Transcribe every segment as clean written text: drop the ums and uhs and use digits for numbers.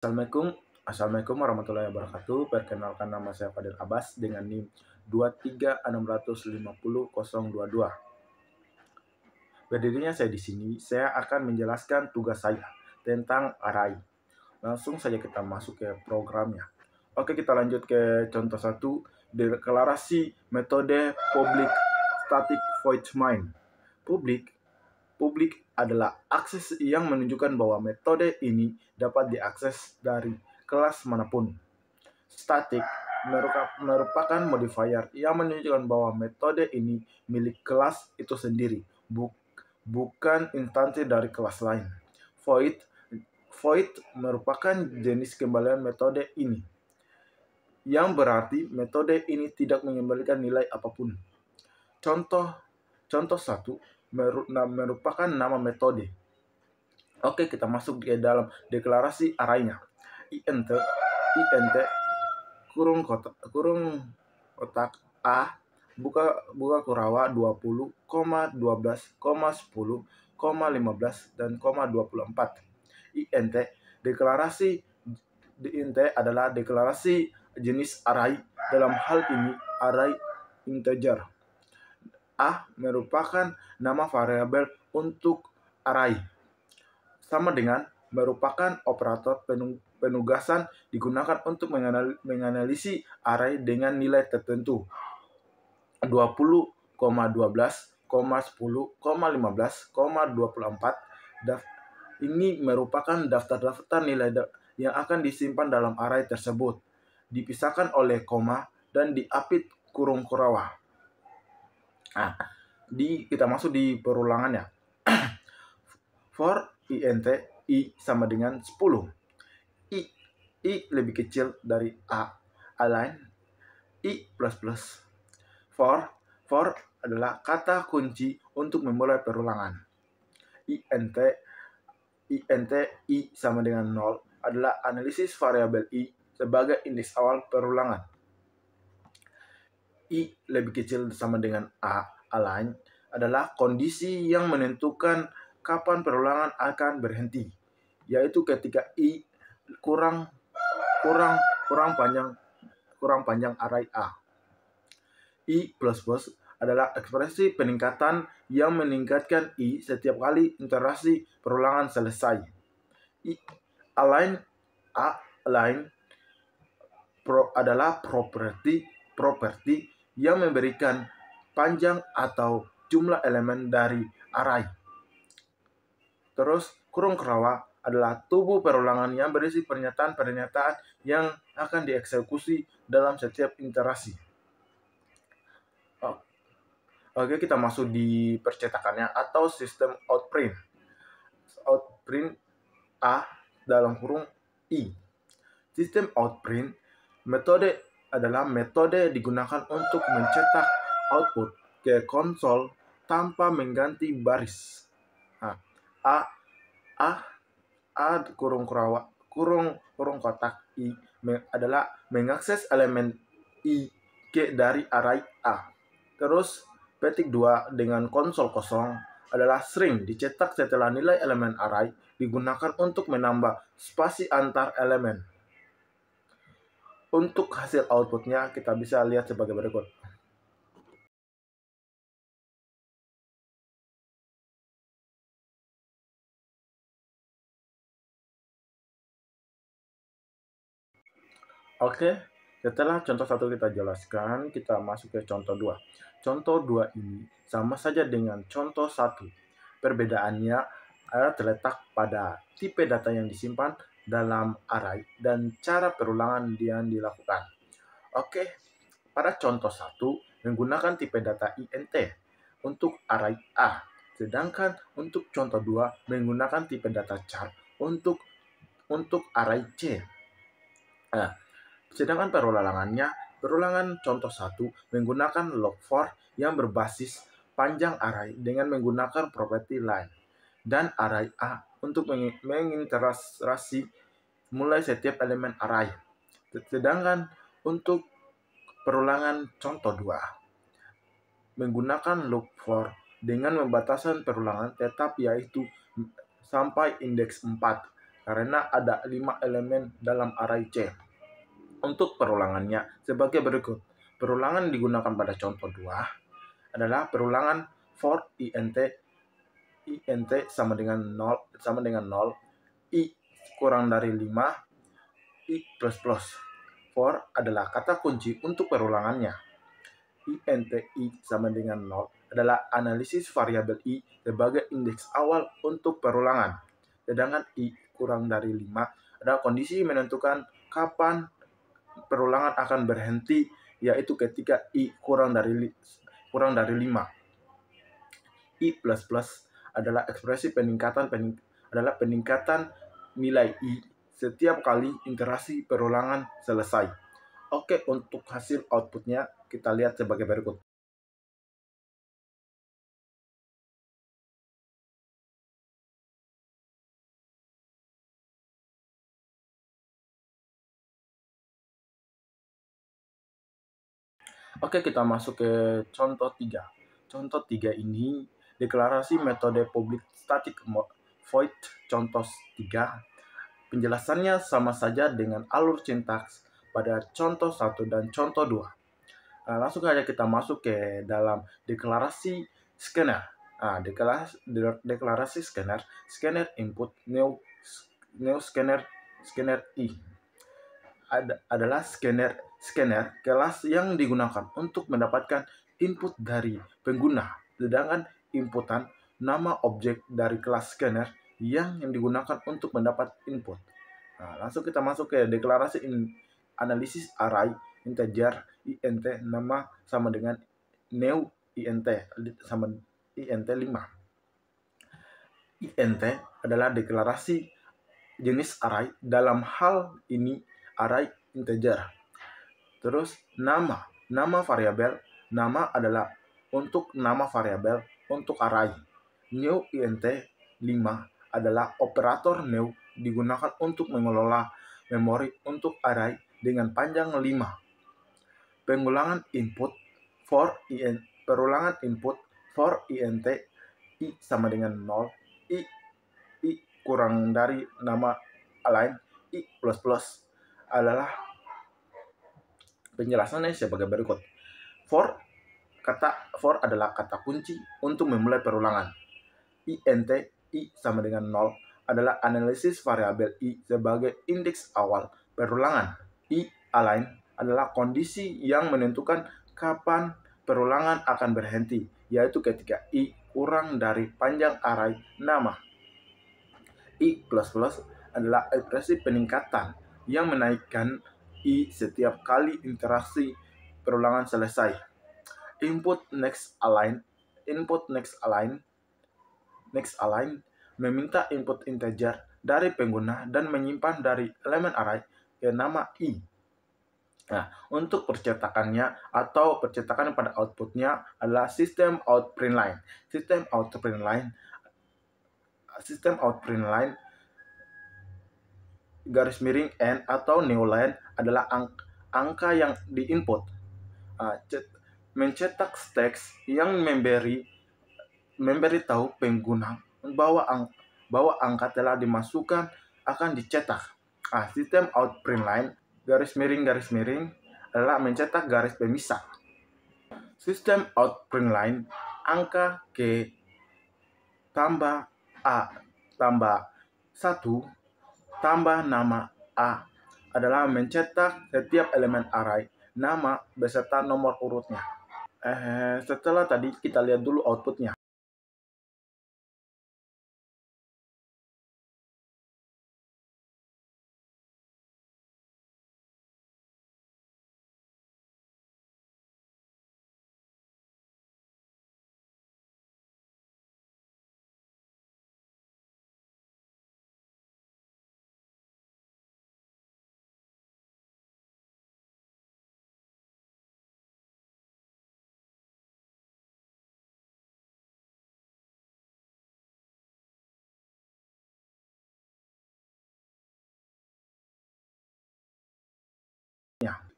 Assalamualaikum, Assalamualaikum warahmatullahi wabarakatuh. Perkenalkan, nama saya Fadil Abbas dengan NIM 23650.022. Berdirinya saya di sini, saya akan menjelaskan tugas saya tentang array. Langsung saja kita masuk ke programnya. Oke, kita lanjut ke contoh 1, deklarasi metode public static void main. Publik adalah akses yang menunjukkan bahwa metode ini dapat diakses dari kelas manapun. Static merupakan modifier yang menunjukkan bahwa metode ini milik kelas itu sendiri, bukan instansi dari kelas lain. Void merupakan jenis kembalian metode ini, yang berarti metode ini tidak mengembalikan nilai apapun. Contoh 1 merupakan nama metode. Oke, kita masuk ke dalam deklarasi array-nya. int kurung kotak A buka kurawa 20, 12, 10, 15 dan 24. int adalah deklarasi jenis array. Dalam hal ini array integer. A merupakan nama variabel untuk array. Sama dengan merupakan operator penugasan digunakan untuk menganalisis array dengan nilai tertentu. 20, 12, 10, 15, 24. Ini merupakan daftar-daftar nilai yang akan disimpan dalam array tersebut, dipisahkan oleh koma dan diapit kurung kurawa. Nah, kita masuk di perulangannya. For int i sama dengan 10. I lebih kecil dari a. Align i plus plus. For adalah kata kunci untuk memulai perulangan. int i sama dengan 0 adalah analisis variabel i sebagai indeks awal perulangan. I lebih kecil sama dengan A, align, adalah kondisi yang menentukan kapan perulangan akan berhenti, yaitu ketika I kurang panjang array A. I plus plus adalah ekspresi peningkatan yang meningkatkan I setiap kali iterasi perulangan selesai. Align adalah properti yang memberikan panjang atau jumlah elemen dari array. Terus kurung kerawa adalah tubuh perulangan yang berisi pernyataan-pernyataan yang akan dieksekusi dalam setiap iterasi. Oke, kita masuk di percetakannya atau sistem outprint. Outprint A dalam kurung I. Sistem outprint adalah metode digunakan untuk mencetak output ke konsol tanpa mengganti baris. Kurung kotak I adalah mengakses elemen I dari array A. Terus petik 2 dengan konsol kosong adalah string dicetak setelah nilai elemen array digunakan untuk menambah spasi antar elemen. Untuk hasil outputnya kita bisa lihat sebagai berikut. Oke, setelah contoh 1 kita jelaskan, kita masuk ke contoh 2. Contoh 2 ini sama saja dengan contoh 1. Perbedaannya adalah terletak pada tipe data yang disimpan dalam array dan cara perulangan yang dilakukan. Oke, pada contoh 1 menggunakan tipe data int untuk array A, sedangkan untuk contoh 2 menggunakan tipe data char untuk array C. Sedangkan perulangan contoh 1 menggunakan log4 yang berbasis panjang array dengan menggunakan properti line, dan array A untuk mengiterasi mulai setiap elemen array. Sedangkan untuk perulangan contoh 2 menggunakan log4 dengan pembatasan perulangan tetap, yaitu sampai indeks 4. karena ada 5 elemen dalam array C. Untuk perulangannya sebagai berikut. Perulangan digunakan pada contoh 2 adalah perulangan for int sama dengan 0 i kurang dari 5 i plus plus. For adalah kata kunci untuk perulangannya. int i sama dengan 0 adalah analisis variabel i sebagai indeks awal untuk perulangan. Sedangkan i kurang dari 5 adalah kondisi menentukan kapan perulangan akan berhenti, yaitu ketika i kurang dari 5. I plus plus adalah ekspresi peningkatan nilai i setiap kali iterasi perulangan selesai. Oke, untuk hasil outputnya kita lihat sebagai berikut. Oke, kita masuk ke contoh 3. Contoh 3 ini deklarasi metode public static void contoh 3. Penjelasannya sama saja dengan alur sintaks pada contoh 1 dan contoh 2. Langsung saja kita masuk ke dalam deklarasi scanner. Deklarasi scanner input new scanner i adalah scanner kelas yang digunakan untuk mendapatkan input dari pengguna, sedangkan inputan nama objek dari kelas scanner yang digunakan untuk mendapat input. Langsung kita masuk ke deklarasi analisis array integer int nama sama dengan new int sama int 5. int adalah deklarasi jenis array, dalam hal ini array integer. Terus nama variabel, nama adalah untuk nama variabel untuk array. New int 5 adalah operator new digunakan untuk mengelola memori untuk array dengan panjang 5. Perulangan input for int i sama dengan 0, i kurang dari nama lain i plus plus adalah penjelasannya sebagai berikut. For adalah kata kunci untuk memulai perulangan. int i sama dengan 0 adalah analisis variabel i sebagai indeks awal perulangan. I align adalah kondisi yang menentukan kapan perulangan akan berhenti, yaitu ketika i kurang dari panjang array nama. I plus plus adalah ekspresi peningkatan yang menaikkan i setiap kali interaksi perulangan selesai. Input next align meminta input integer dari pengguna dan menyimpan dari elemen array ke nama i. Untuk percetakannya atau percetakan pada outputnya adalah sistem out print line. Sistem out print line garis miring n atau new line adalah angka yang diinput. Mencetak teks yang memberitahu pengguna bahwa angka telah dimasukkan akan dicetak. Sistem out print line garis miring adalah mencetak garis pemisah. Sistem out print line angka ke tambah a tambah 1 tambah nama a adalah mencetak setiap elemen array nama beserta nomor urutnya. Setelah tadi kita lihat dulu outputnya.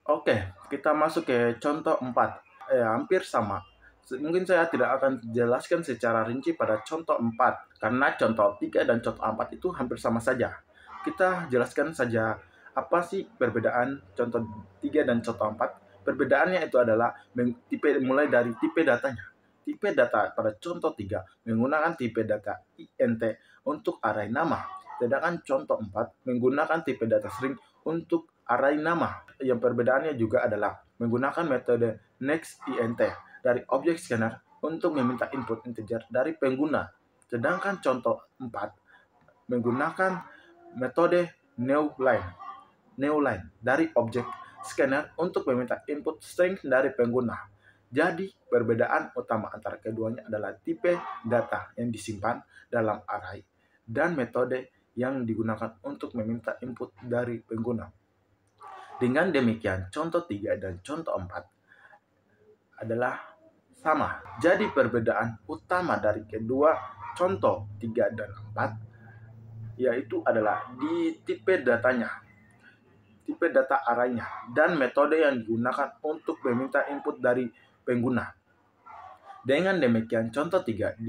Oke, kita masuk ke contoh 4. Hampir sama. Mungkin saya tidak akan jelaskan secara rinci pada contoh 4, karena contoh 3 dan contoh 4 itu hampir sama saja. kita jelaskan saja apa sih perbedaan contoh 3 dan contoh 4. Perbedaannya itu adalah mulai dari tipe datanya. Tipe data pada contoh 3 menggunakan tipe data INT untuk array nama. Sedangkan contoh 4 menggunakan tipe data string untuk array nama. Yang perbedaannya juga adalah menggunakan metode nextInt dari objek scanner untuk meminta input integer dari pengguna. Sedangkan contoh 4 menggunakan metode newline dari objek scanner untuk meminta input string dari pengguna. Jadi, perbedaan utama antara keduanya adalah tipe data yang disimpan dalam array dan metode yang digunakan untuk meminta input dari pengguna. Dengan demikian, contoh 3 dan contoh 4 adalah sama. Jadi perbedaan utama dari kedua contoh 3 dan 4 yaitu adalah di tipe datanya, tipe data arraynya, dan metode yang digunakan untuk meminta input dari pengguna. Dengan demikian, contoh 3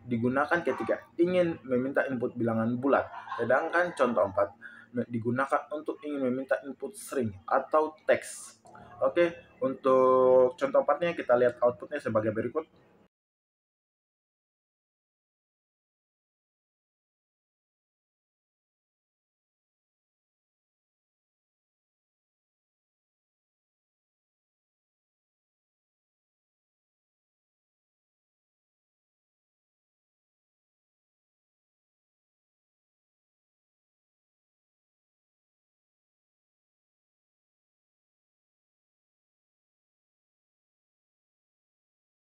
digunakan ketika ingin meminta input bilangan bulat, sedangkan contoh 4 digunakan untuk ingin meminta input string atau teks. Oke, untuk contoh 4-nya kita lihat outputnya sebagai berikut.